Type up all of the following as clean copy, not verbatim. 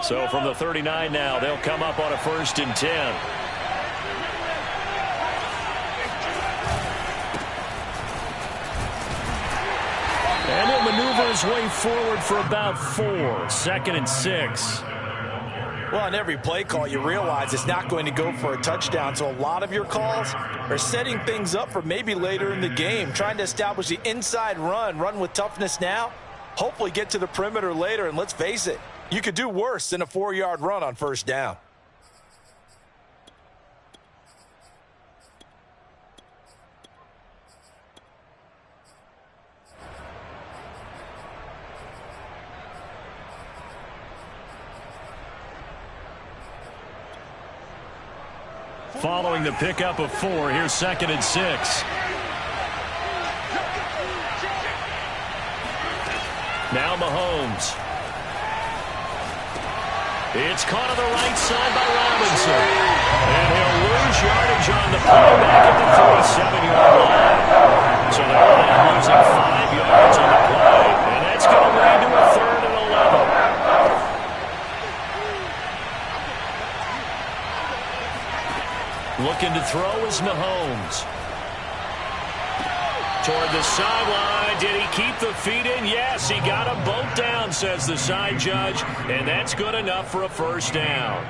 So from the 39 now, they'll come up on a 1st and 10. And he'll maneuver his way forward for about 4. 2nd and 6. Well, on every play call, you realize it's not going to go for a touchdown. So a lot of your calls are setting things up for maybe later in the game, trying to establish the inside run with toughness now, hopefully get to the perimeter later. And let's face it, you could do worse than a 4-yard run on 1st down. Following the pickup of 4, here's 2nd and 6. Now Mahomes. It's caught on the right side by Robinson. And he'll lose yardage on the play back at the 47-yard line. So they're only losing 5 yards on the play. And that's going to lead to a 3rd and 11. Looking to throw is Mahomes. Toward the sideline. Did he keep the feet in? Yes, he got them both down, says the side judge. And that's good enough for a 1st down.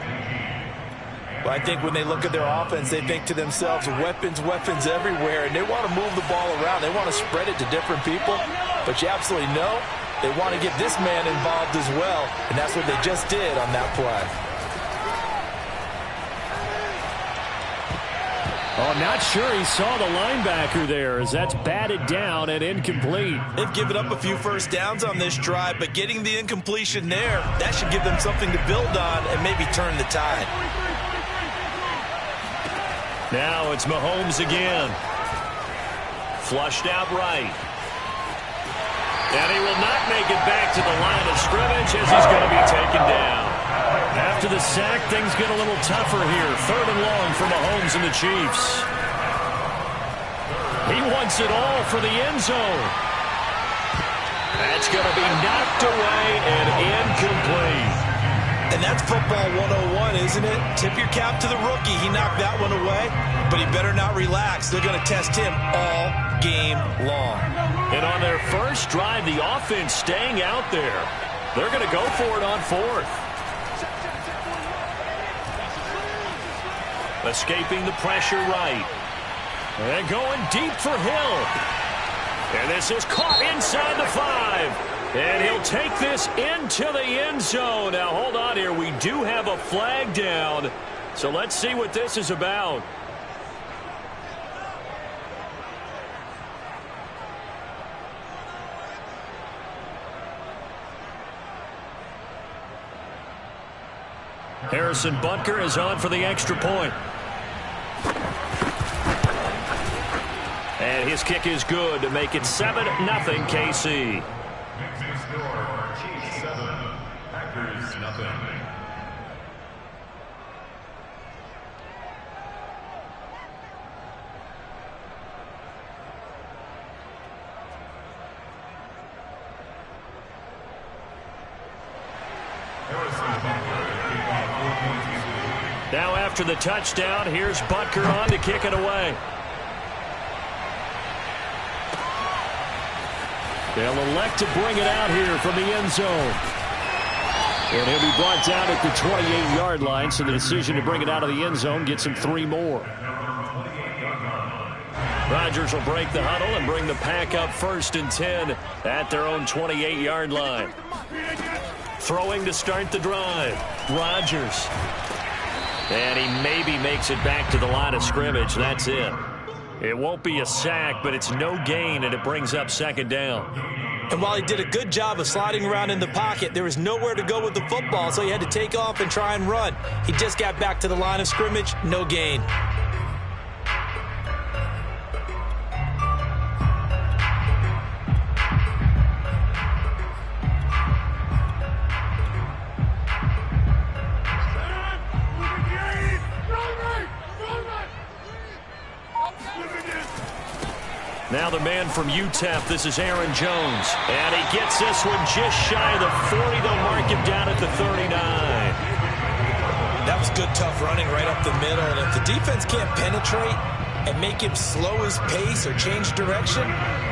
Well, I think when they look at their offense, they think to themselves, weapons everywhere. And they want to move the ball around. They want to spread it to different people. But you absolutely know they want to get this man involved as well. And that's what they just did on that play. Oh, not sure he saw the linebacker there as that's batted down and incomplete. They've given up a few 1st downs on this drive, but getting the incompletion there, that should give them something to build on and maybe turn the tide. Now it's Mahomes again. Flushed out right. And he will not make it back to the line of scrimmage as he's going to be taken down. After the sack, things get a little tougher here. 3rd and long for Mahomes and the Chiefs. He wants it all for the end zone. That's going to be knocked away and incomplete. And that's football 101, isn't it? Tip your cap to the rookie. He knocked that one away, but he better not relax. They're going to test him all game long. And on their first drive, the offense staying out there. They're going to go for it on 4th. Escaping the pressure right. And going deep for Hill. And this is caught inside the 5. And he'll take this into the end zone. Now, hold on here. We do have a flag down. So let's see what this is about. Harrison Butker is on for the extra point. And his kick is good to make it 7-0 KC. Chiefs 7, Packers nothing. Now after the touchdown, here's Butker on to kick it away. They'll elect to bring it out here from the end zone. And he'll be brought down at the 28-yard line, so the decision to bring it out of the end zone gets him 3 more. Rodgers will break the huddle and bring the pack up 1st and 10 at their own 28-yard line. Throwing to start the drive. Rodgers. And he maybe makes it back to the line of scrimmage. That's it. It won't be a sack, but it's no gain, and it brings up 2nd down. And while he did a good job of sliding around in the pocket, there was nowhere to go with the football, so he had to take off and try and run. He just got back to the line of scrimmage, no gain. Now the man from UTEP, this is Aaron Jones. And he gets this one just shy of the 40. They'll mark him down at the 39. good, tough running right up the middle. And if the defense can't penetrate and make him slow his pace or change direction,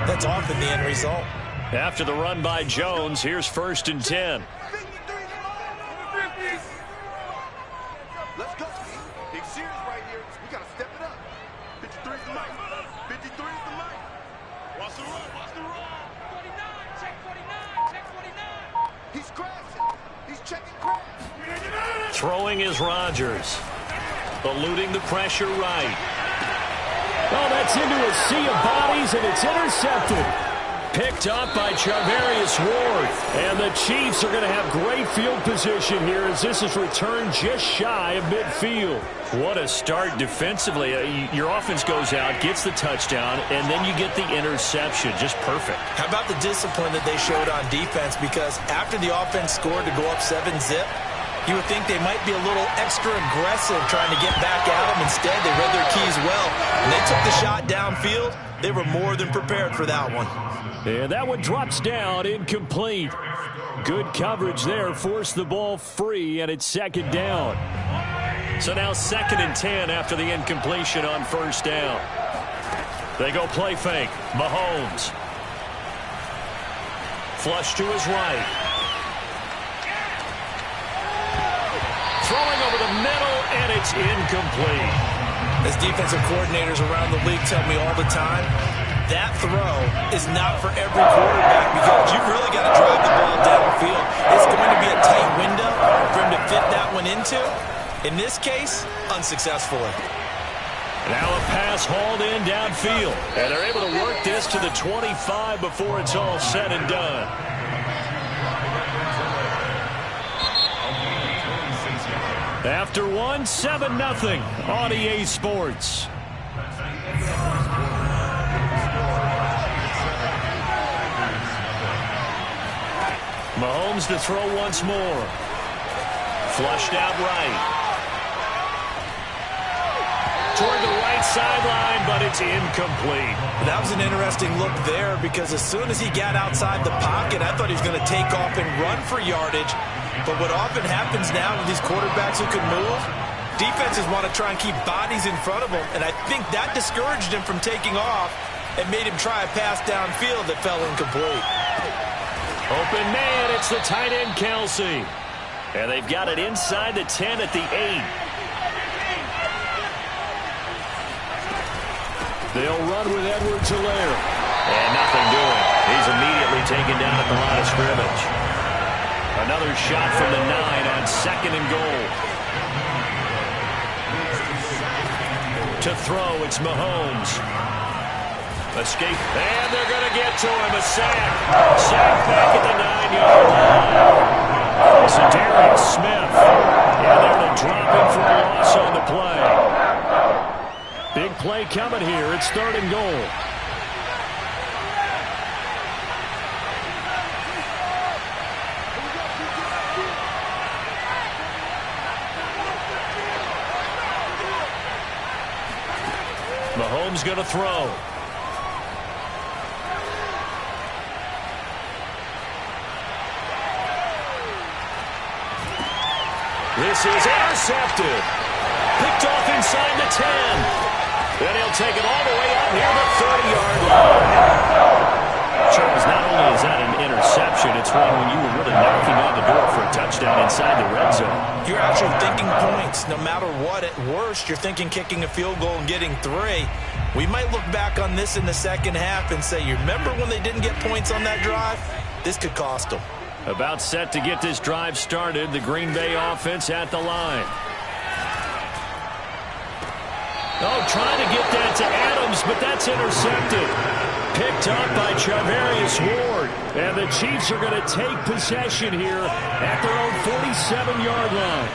that's often the end result. After the run by Jones, here's 1st and 10. Let's go. Big series right here. We got to step it up. 53's the mic. 53's the mic. Watch the run. Watch the run. 49. Check 49. Check 49. He's crashing. He's checking crash. Throwing is Rodgers. Eluding the pressure right. Oh, that's into a sea of bodies, and it's intercepted. Picked up by Charvarius Ward. And the Chiefs are going to have great field position here as this is returned just shy of midfield. What a start defensively. Your offense goes out, gets the touchdown, and then you get the interception. Just perfect. How about the discipline that they showed on defense? Because after the offense scored to go up 7-zip, you would think they might be a little extra aggressive trying to get back at them. Instead, they read their keys well. When they took the shot downfield, they were more than prepared for that one. And that one drops down, incomplete. Good coverage there, forced the ball free, and it's 2nd down. So now 2nd and 10 after the incompletion on 1st down. They go play fake. Mahomes. Flush to his right. Throwing over the middle, and it's incomplete. As defensive coordinators around the league tell me all the time, that throw is not for every quarterback because you've really got to drive the ball downfield. It's going to be a tight window for him to fit that one into. In this case, unsuccessfully. Now a pass hauled in downfield. And they're able to work this to the 25 before it's all said and done. After one, 7-0 on EA Sports. Mahomes to throw once more. Flushed out right. Toward the right sideline, but it's incomplete. That was an interesting look there because as soon as he got outside the pocket, I thought he was going to take off and run for yardage. But what often happens now with these quarterbacks who can move, defenses want to try and keep bodies in front of them, and I think that discouraged him from taking off and made him try a pass downfield that fell incomplete. Open man, it's the tight end, Kelsey. And they've got it inside the 10 at the 8. They'll run with Edwards-Helaire. And nothing doing. He's immediately taken down at the line of scrimmage. Another shot from the 9 on 2nd and goal. To throw, it's Mahomes. Escape, and they're going to get to him. A sack. Sack back at the 9-yard line. So Darius Smith. And they're going to drop him for a loss on the play. Big play coming here. It's 3rd and goal. Mahomes going to throw. This is intercepted. Picked off inside the 10. Then he'll take it all the way out near the 30-yard line. Charles, not only is that an interception, it's one when you were really knocking on the door for a touchdown inside the red zone. You're actually thinking points. No matter what, at worst, you're thinking kicking a field goal and getting 3. We might look back on this in the second half and say, you remember when they didn't get points on that drive? This could cost them. About set to get this drive started, the Green Bay offense at the line. Oh, trying to get that to Adams, but that's intercepted. Picked up by Charvarius Ward. And the Chiefs are going to take possession here at their own 47-yard line.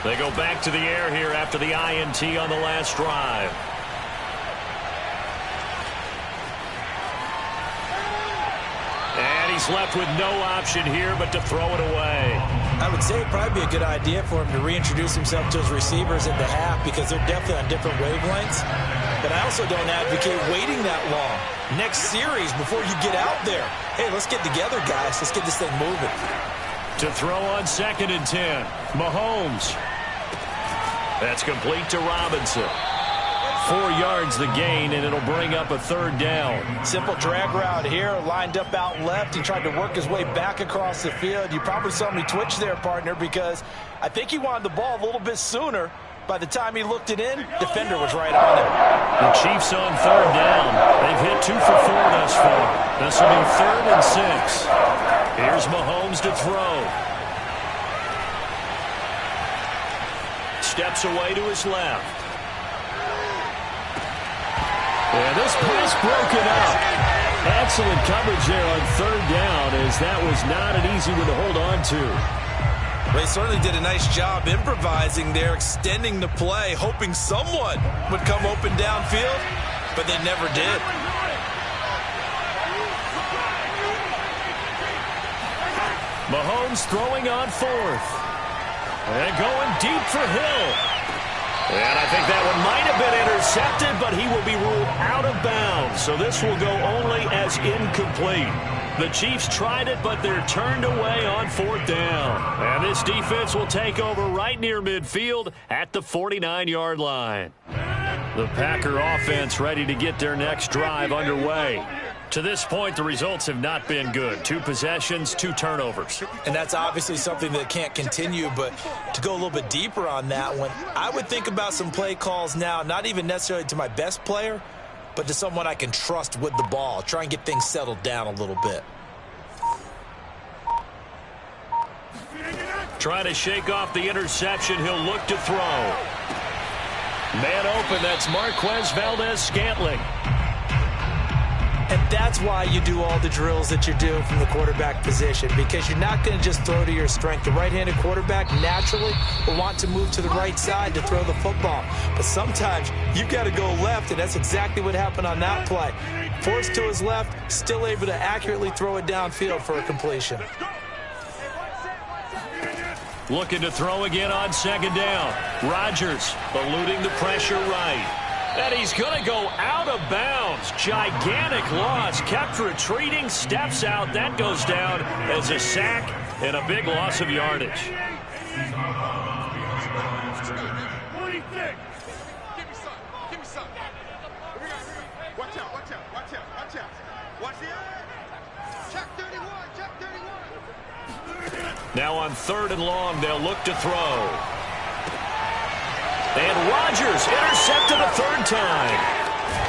They go back to the air here after the INT on the last drive. And he's left with no option here but to throw it away. I would say it'd probably be a good idea for him to reintroduce himself to his receivers at the half because they're definitely on different wavelengths. But I also don't advocate waiting that long. Next series, before you get out there, hey, let's get together, guys. Let's get this thing moving. To throw on 2nd and 10. Mahomes. That's complete to Robinson. 4 yards the gain, and it'll bring up a 3rd down. Simple drag route here, lined up out left. He tried to work his way back across the field. You probably saw me twitch there, partner, because I think he wanted the ball a little bit sooner. By the time he looked it in, defender was right on it. The Chiefs on 3rd down. They've hit 2 for 4 thus far. This will be 3rd and 6. Here's Mahomes to throw. Steps away to his left. And this pass broken up. Excellent coverage there on 3rd down, as that was not an easy one to hold on to. They certainly did a nice job improvising there, extending the play, hoping someone would come open downfield, but they never did. Mahomes throwing on 4th. And going deep for Hill. And I think that one might have been intercepted, but he will be ruled out of bounds. So this will go only as incomplete. The Chiefs tried it, but they're turned away on 4th down. And this defense will take over right near midfield at the 49-yard line. The Packer offense ready to get their next drive underway. To this point, the results have not been good. 2 possessions, 2 turnovers. And that's obviously something that can't continue, but to go a little bit deeper on that one, I would think about some play calls now, not even necessarily to my best player, but to someone I can trust with the ball. Try and get things settled down a little bit. Try to shake off the interception. He'll look to throw. Man open, that's Marquez Valdez-Scantling. And that's why you do all the drills that you do from the quarterback position, because you're not going to just throw to your strength. The right-handed quarterback naturally will want to move to the right side to throw the football. But sometimes you've got to go left, and that's exactly what happened on that play. Forced to his left, still able to accurately throw it downfield for a completion. Looking to throw again on 2nd down. Rodgers eluding the pressure right. And he's going to go out of bounds. Gigantic loss. Kept retreating. Steps out. That goes down as a sack and a big loss of yardage. Give me some. Watch out. Watch the eye. Check 31. Now on 3rd and long, they'll look to throw. And Rodgers intercepted a 3rd time.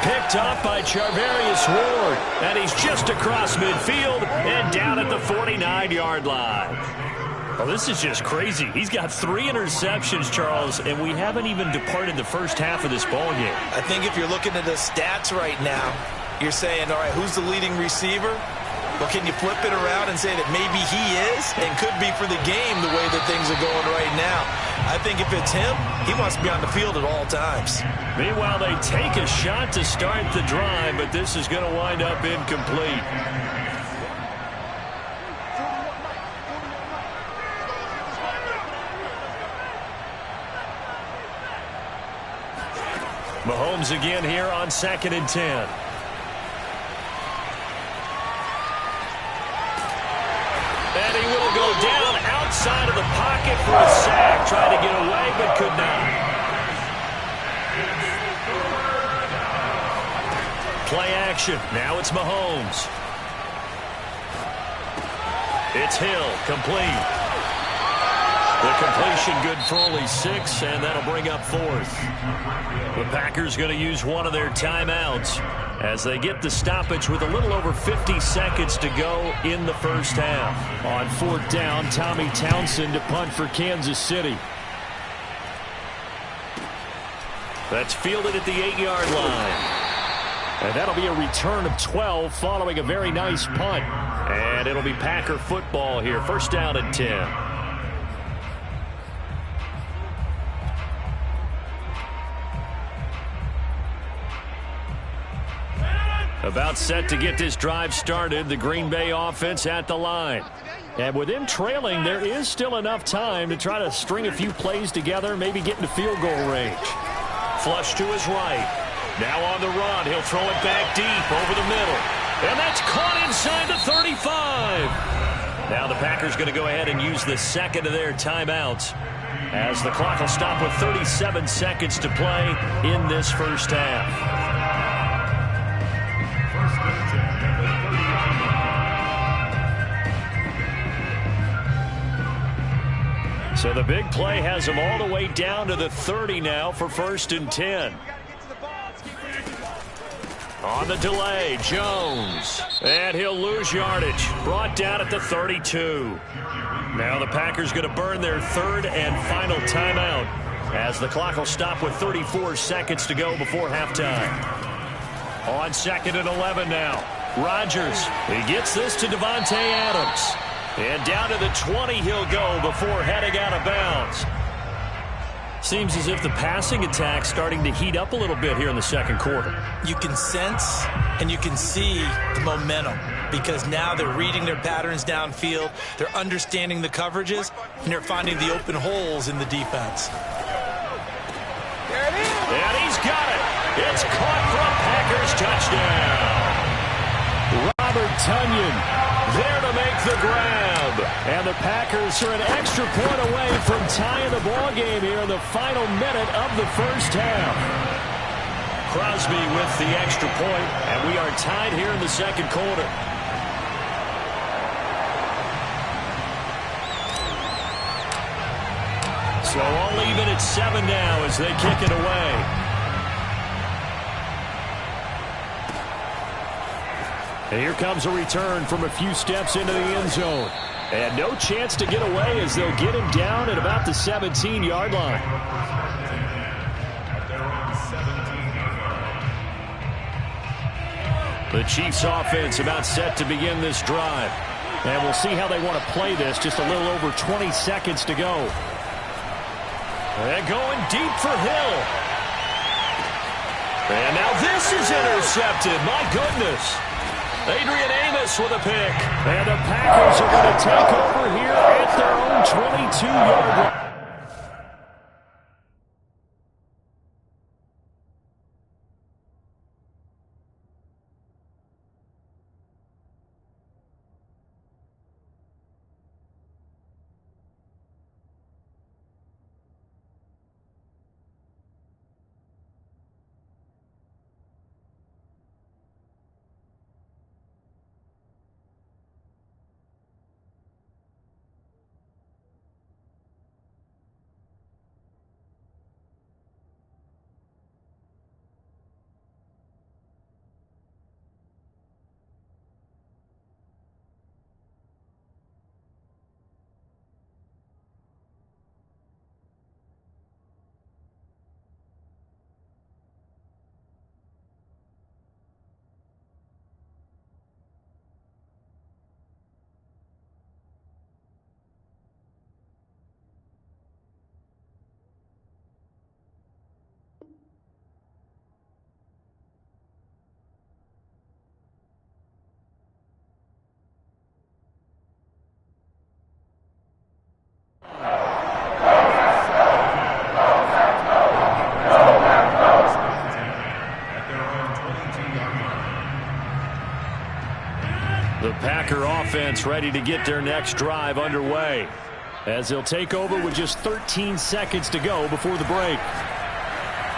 Picked up by Charvarius Ward. And he's just across midfield and down at the 49-yard line. Well, this is just crazy. He's got 3 interceptions, Charles, and we haven't even departed the first half of this ball game. I think if you're looking at the stats right now, you're saying, all right, who's the leading receiver? Well, can you flip it around and say that maybe he is and could be for the game the way that things are going right now? I think if it's him, he wants to be on the field at all times. Meanwhile, they take a shot to start the drive, but this is going to wind up incomplete. Mahomes again here on 2nd and 10. And he will go down outside of the pocket for a sack. Tried to get away, but could not. Play action. Now it's Mahomes. It's Hill. Complete. The completion good for only 6, and that'll bring up 4th. The Packers going to use one of their timeouts as they get the stoppage with a little over 50 seconds to go in the first half. On 4th down, Tommy Townsend to punt for Kansas City. That's fielded at the 8-yard line. And that'll be a return of 12 following a very nice punt. And it'll be Packer football here. First down and 10. About set to get this drive started, the Green Bay offense at the line. And with them trailing, there is still enough time to try to string a few plays together, maybe get into field goal range. Flush to his right. Now on the run, he'll throw it back deep over the middle. And that's caught inside the 35. Now the Packers going to go ahead and use the second of their timeouts as the clock will stop with 37 seconds to play in this first half. So the big play has them all the way down to the 30 now for 1st and 10. On the delay, Jones. And he'll lose yardage. Brought down at the 32. Now the Packers going to burn their third and final timeout as the clock will stop with 34 seconds to go before halftime. On 2nd and 11 now. Rodgers. He gets this to Devontae Adams. And down to the 20 he'll go before heading out of bounds. Seems as if the passing attack's starting to heat up a little bit here in the second quarter. You can sense and you can see the momentum because now they're reading their patterns downfield, they're understanding the coverages, and they're finding the open holes in the defense. There it is. And he's got it. It's caught for a Packers touchdown. Robert Tonyan there to make the grab. And the Packers are an extra point away from tying the ball game here in the final minute of the first half. Crosby with the extra point, and we are tied here in the second quarter. So all even at 7 now as they kick it away. And here comes a return from a few steps into the end zone. And no chance to get away as they'll get him down at about the 17-yard line. The Chiefs offense about set to begin this drive. And we'll see how they want to play this. Just a little over 20 seconds to go. And going deep for Hill. And now this is intercepted. My goodness. Adrian Amos with a pick. And the Packers are going to take over here at their own 22-yard line. The Packer offense ready to get their next drive underway as they'll take over with just 13 seconds to go before the break.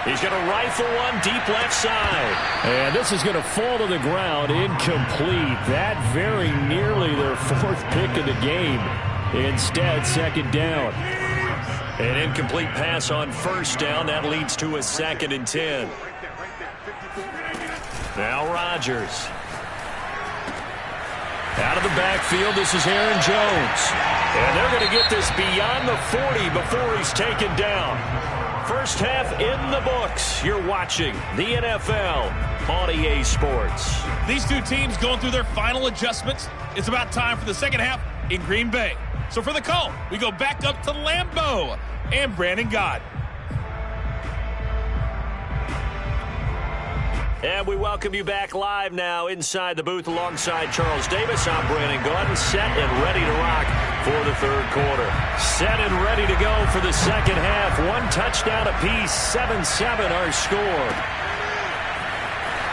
He's going to rifle one deep left side. And this is going to fall to the ground incomplete. That very nearly their fourth pick of the game. Instead, second down. An incomplete pass on first down. That leads to a 2nd and 10. Now Rodgers. Out of the backfield, this is Aaron Jones. And they're going to get this beyond the 40 before he's taken down. First half in the books. You're watching the NFL on EA Sports. These two teams going through their final adjustments. It's about time for the second half in Green Bay. So for the call, we go back up to Lambeau and Brandon Gott. And we welcome you back live now inside the booth alongside Charles Davis. I'm Brandon Gott, set and ready to rock for the third quarter. Set and ready to go for the second half. One touchdown apiece, 7-7 our score.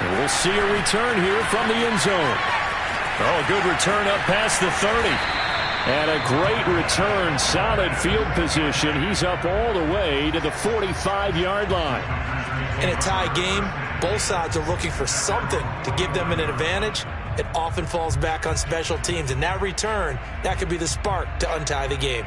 And we'll see a return here from the end zone. Oh, a good return up past the 30. And a great return, solid field position. He's up all the way to the 45-yard line. In a tie game, both sides are looking for something to give them an advantage. It often falls back on special teams, and that return, that could be the spark to untie the game.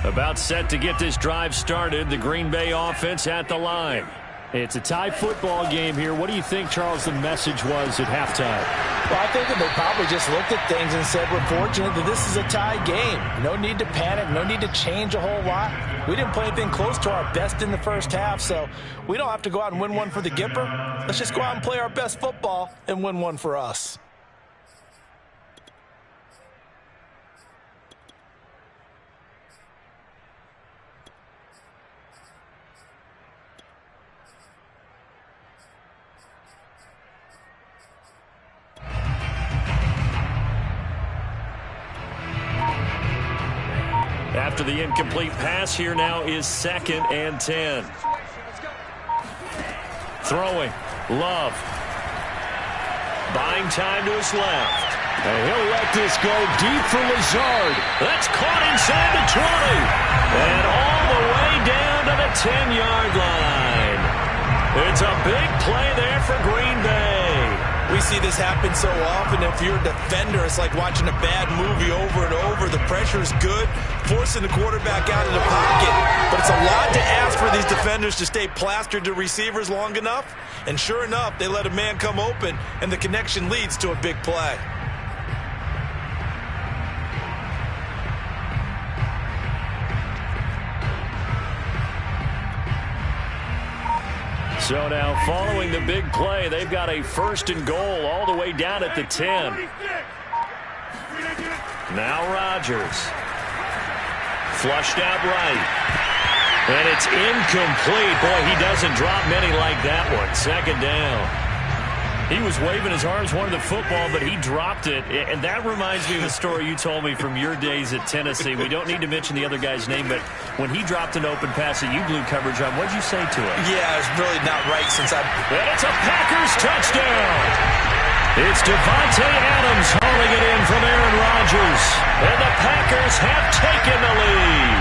About set to get this drive started, the Green Bay offense at the line. It's a tie football game here. What do you think, Charles, the message was at halftime? Well, I think that they probably just looked at things and said, we're fortunate that this is a tie game. No need to panic, no need to change a whole lot. We didn't play anything close to our best in the first half, so we don't have to go out and win one for the Gipper. Let's just go out and play our best football and win one for us. After the incomplete pass, here now is 2nd and 10. Throwing. Love. Buying time to his left. And he'll let this go deep for Lazard. That's caught inside the 20. And all the way down to the 10-yard line. It's a big play there for Green Bay. We see this happen so often. If you're a defender, it's like watching a bad movie over and over. The pressure is good, forcing the quarterback out of the pocket. But it's a lot to ask for these defenders to stay plastered to receivers long enough. And sure enough, they let a man come open, and the connection leads to a big play. So now following the big play, they've got a 1st and goal all the way down at the 10. Now Rodgers. Flushed out right. And it's incomplete. Boy, he doesn't drop many like that one. 2nd down. He was waving his arms, wanted the football, but he dropped it. And that reminds me of the story you told me from your days at Tennessee. We don't need to mention the other guy's name, but when he dropped an open pass that you blew coverage on, what'd you say to him? Yeah, it's really not right since I... And it's a Packers touchdown! It's Devontae Adams hauling it in from Aaron Rodgers. And the Packers have taken the lead.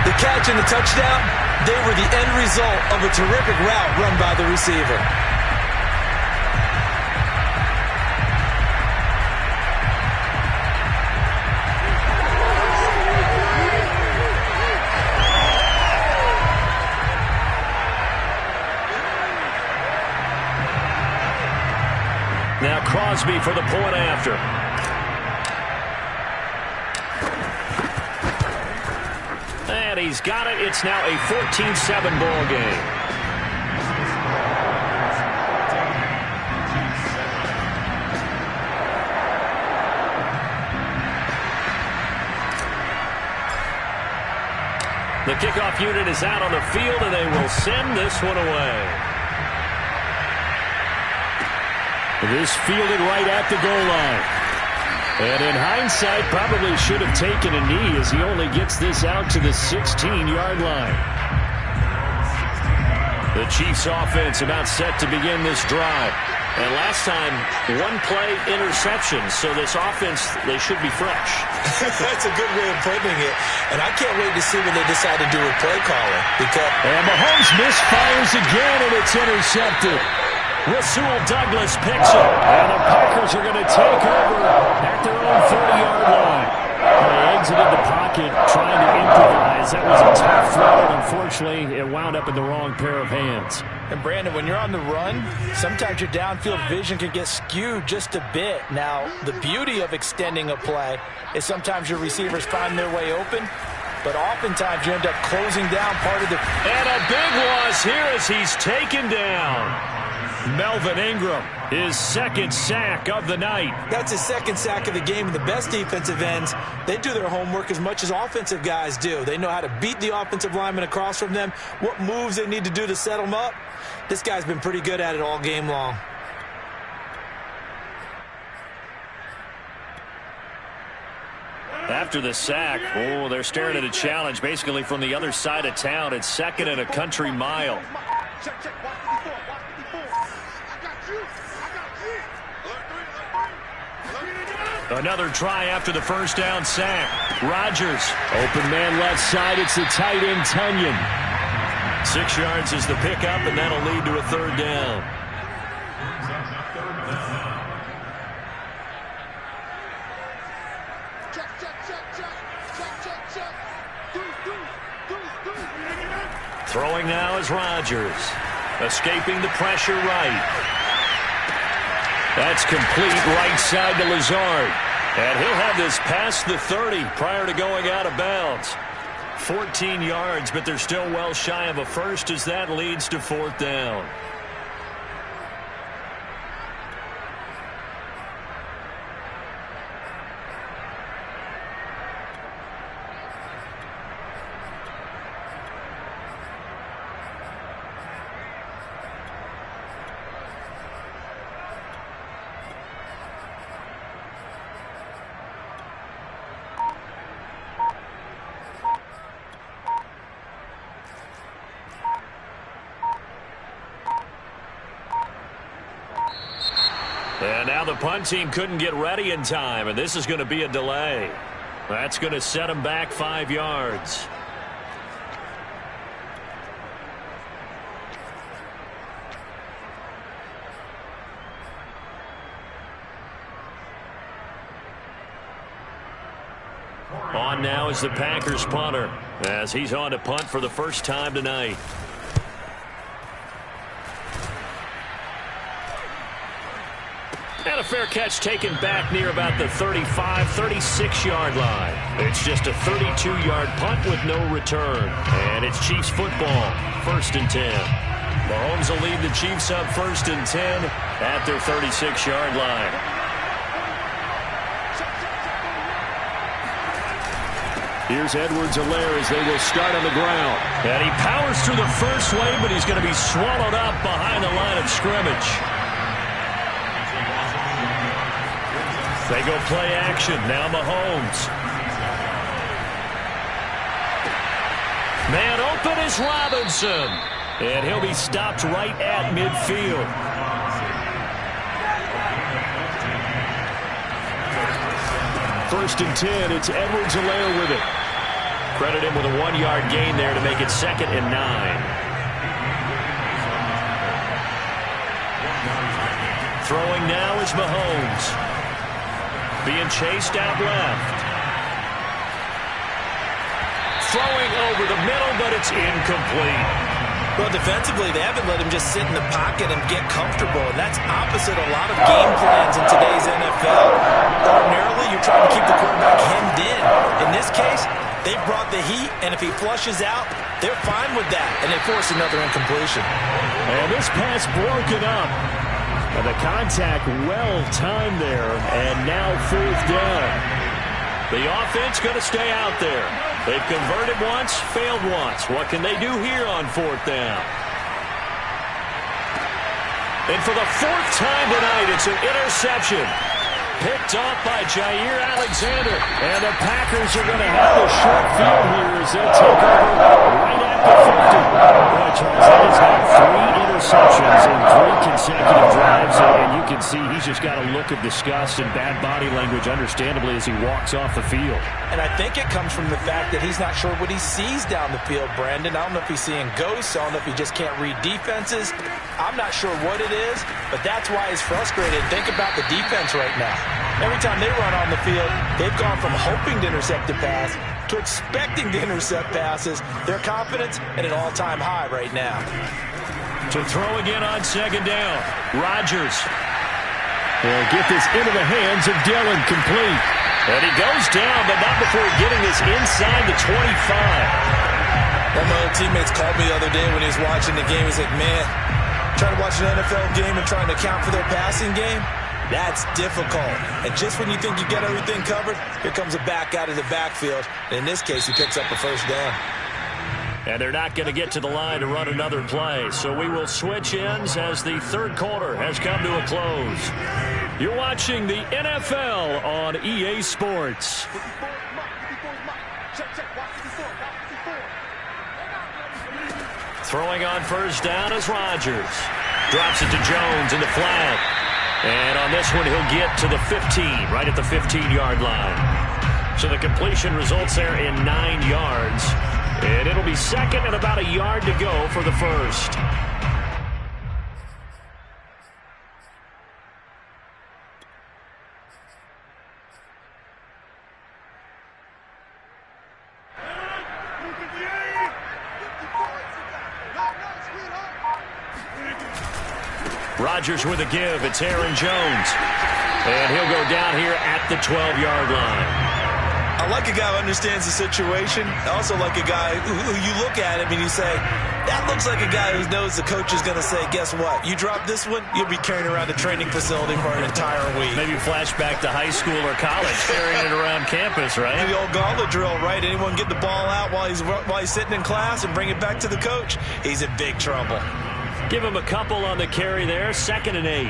The catch and the touchdown, they were the end result of a terrific route run by the receiver. Now Crosby for the point after. And he's got it. It's now a 14-7 ball game. The kickoff unit is out on the field, and they will send this one away. This fielded right at the goal line. And in hindsight, probably should have taken a knee as he only gets this out to the 16-yard line. The Chiefs offense about set to begin this drive. And last time, 1 play interception, so this offense, they should be fresh. That's a good way of putting it. And I can't wait to see what they decide to do with play calling. And Mahomes misfires again, and it's intercepted. Rasul Douglas picks it, and the Packers are going to take over at their own 30-yard line. They exited the pocket trying to improvise. That was a tough throw, and unfortunately, it wound up in the wrong pair of hands. And Brandon, when you're on the run, sometimes your downfield vision can get skewed just a bit. Now, the beauty of extending a play is sometimes your receivers find their way open, but oftentimes you end up closing down part of the... And a big loss here as he's taken down. Melvin Ingram, his 2nd sack of the night. That's his 2nd sack of the game, and the best defensive ends, they do their homework as much as offensive guys do. They know how to beat the offensive lineman across from them, what moves they need to do to set them up. This guy's been pretty good at it all game long. After the sack, they're staring at a challenge basically from the other side of town. It's 2nd and a country mile. Check, check. Watch 54. Watch 54. I got you. I got you. Alert 3. Alert 3. Another try after the first down sack. Rodgers. Open man left side. It's the tight end, Tunyon. 6 yards is the pickup, and that'll lead to a third down. Check, check, check, check. Check, check, check. Do. Throwing now is Rodgers. Escaping the pressure right. That's complete right side to Lazard. And he'll have this past the 30 prior to going out of bounds. 14 yards, but they're still well shy of a first as that leads to fourth down. And now the punt team couldn't get ready in time, and this is going to be a delay. That's going to set them back 5 yards. On now is the Packers punter, as he's on to punt for the first time tonight. And a fair catch taken back near about the 35, 36-yard line. It's just a 32-yard punt with no return. And it's Chiefs football, 1st and 10. Mahomes will lead the Chiefs up 1st and 10 at their 36-yard line. Here's Edwards-Helaire as they will start on the ground. And he powers through the first wave, but he's going to be swallowed up behind the line of scrimmage. They go play action. Now Mahomes. Man open is Robinson. And he'll be stopped right at midfield. First and 10. It's Edwards-Helaire with it. Credit him with a 1-yard gain there to make it 2nd and 9. Throwing now is Mahomes. Being chased out left. Throwing over the middle, but it's incomplete. Well, defensively, they haven't let him just sit in the pocket and get comfortable, and that's opposite a lot of game plans in today's NFL. Ordinarily, you're trying to keep the quarterback hemmed in. In this case, they brought the heat, and if he flushes out, they're fine with that, and they force another incompletion. And this pass broken up. And the contact well timed there, and now 4th down. The offense going to stay out there. They've converted once, failed once. What can they do here on 4th down? And for the 4th time tonight, it's an interception. Picked off by Jair Alexander. And the Packers are going to have a short field here as they take over right at the 50. Boy, Charles, that has got 3 interceptions in 3 consecutive drives. And you can see he's just got a look of disgust and bad body language, understandably, as he walks off the field. And I think it comes from the fact that he's not sure what he sees down the field, Brandon. I don't know if he's seeing ghosts. I don't know if he just can't read defenses. I'm not sure what it is, but that's why he's frustrated. Think about the defense right now. Every time they run on the field, they've gone from hoping to intercept a pass to expecting to intercept passes. Their confidence at an all-time high right now. To throw again on 2nd down. Rodgers. They'll get this into the hands of Dillon, complete. And he goes down, but not before getting this inside the 25. One of my old teammates called me the other day when he was watching the game. He's like, man, trying to watch an NFL game and trying to account for their passing game, that's difficult. And just when you think you get everything covered, here comes a back out of the backfield. And in this case, he picks up a 1st down. And they're not going to get to the line to run another play. So we will switch ends as the 3rd quarter has come to a close. You're watching the NFL on EA Sports. 54 is mine. 54 is mine. Check, check. Watch 54. Watch 54. Throwing on first down is Rodgers. Drops it to Jones in the flat. And on this one, he'll get to the 15, right at the 15-yard line. So the completion results there in 9 yards. And it'll be second and about a yard to go for the first. Rodgers with a give. It's Aaron Jones. And he'll go down here at the 12-yard line. I like a guy who understands the situation. I also like a guy who you look at him and you say, that looks like a guy who knows the coach is going to say, guess what? You drop this one, you'll be carrying around a training facility for an entire week. Maybe flashback to high school or college, carrying it around campus, right? The old gauntlet drill, right? Anyone get the ball out while he's sitting in class and bring it back to the coach? He's in big trouble. Give him a couple on the carry there. 2nd and 8.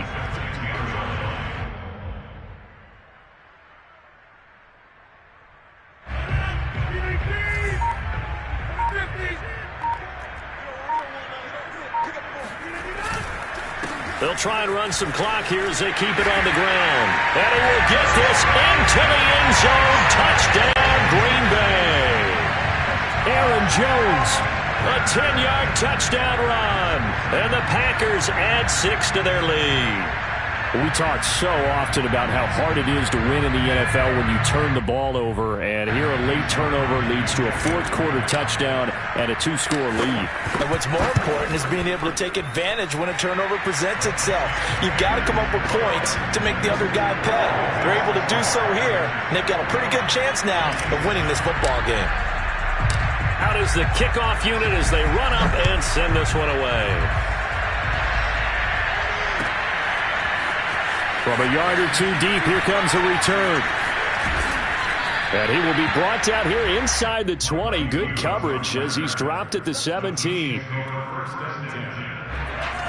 They'll try and run some clock here as they keep it on the ground. And he will get this into the end zone. Touchdown, Green Bay. Aaron Jones. A 10-yard touchdown run. And the Packers add 6 to their lead. We talk so often about how hard it is to win in the NFL when you turn the ball over. And here a late turnover leads to a fourth-quarter touchdown and a 2-score lead. And what's more important is being able to take advantage when a turnover presents itself. You've got to come up with points to make the other guy pay. They're able to do so here, and they've got a pretty good chance now of winning this football game. Out is the kickoff unit as they run up and send this one away. From a yard or two deep, here comes a return. And he will be brought down here inside the 20. Good coverage as he's dropped at the 17.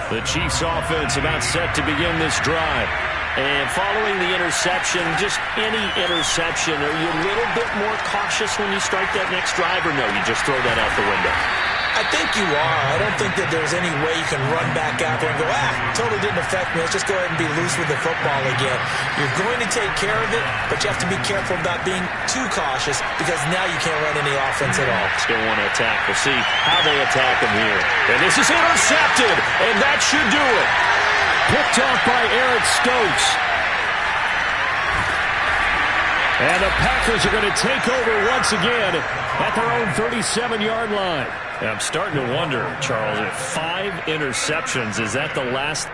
The Chiefs offense about set to begin this drive. And following the interception, just any interception, are you a little bit more cautious when you start that next drive, or no, you just throw that out the window? I think you are. I don't think that there's any way you can run back out there and go, totally didn't affect me. Let's just go ahead and be loose with the football again. You're going to take care of it, but you have to be careful about being too cautious because now you can't run any offense at all. Still want to attack. We'll see how they attack him here. And this is intercepted, and that should do it. Picked off by Eric Stokes. And the Packers are going to take over once again at their own 37-yard line. And I'm starting to wonder, Charles, if 5 interceptions, is that the last